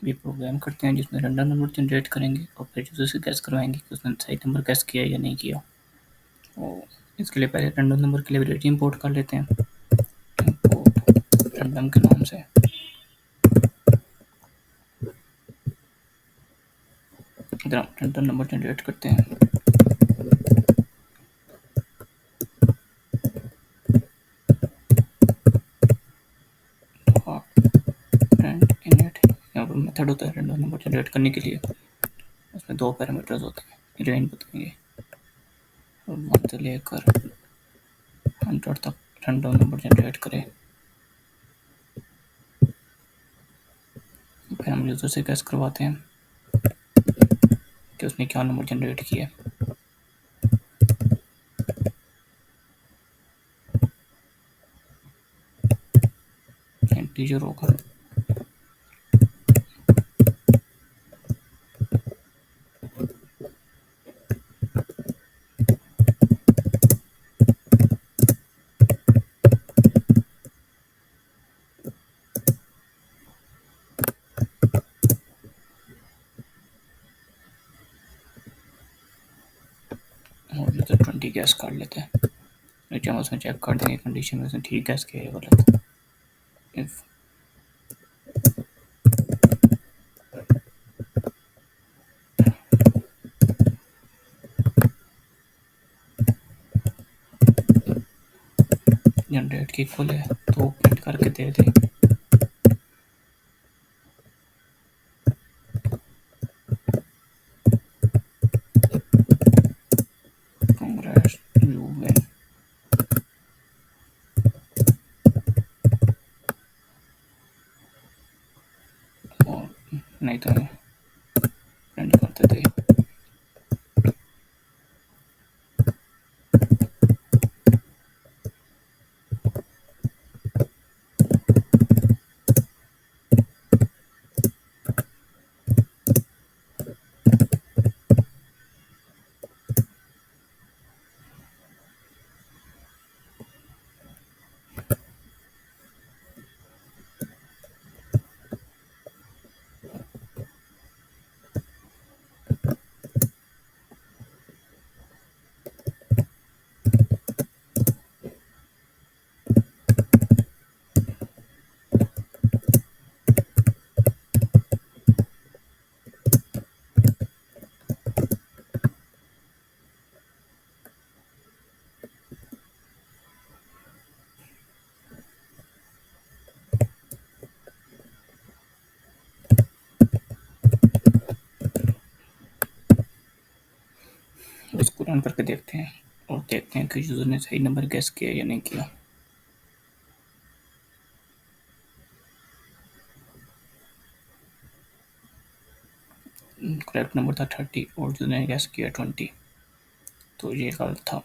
ये प्रोग्राम करते हैं जिसमें रैंडम नंबर जनरेट करेंगे और फिर यूज़र से गैस करवाएंगे कि उसने सही नंबर गैस किया या नहीं किया। और इसके लिए पहले रैंडम नंबर की लाइब्रेरी इंपोर्ट कर लेते हैं, इंपोर्ट रैंडम के नाम से। इधर हम रैंडम नंबर जनरेट करते हैं। रैंड इनिट यहाँ पर मेथड होता है रैंडम नंबर जनरेट करने के लिए। उसमें 2 पैरामीटर्स होते हैं, रेंज बताएंगे, और 1 से लेकर 100 तक रैंडम नंबर जनरेट करें। फिर हम यूज़र से गैस करवाते हैं कि उसने क्या नंबर जनरेट किया। इंटीजर होगा। और यूज़र 20 गैस कर लेते हैं। नीचे हम उसमें चेक कर देंगे कंडीशन में उसने ठीक गैस किया है गलत। इफ जनरेट की इक्वल है तो प्रिंट करके दे दें। Congress you win. और नहीं तो प्रिंट करते थे। उसको रन करके देखते हैं और देखते हैं कि यूज़र ने सही नंबर गैस किया या नहीं किया। करेक्ट नंबर था 30 और यूज़र ने गैस किया 20, तो ये गलत था।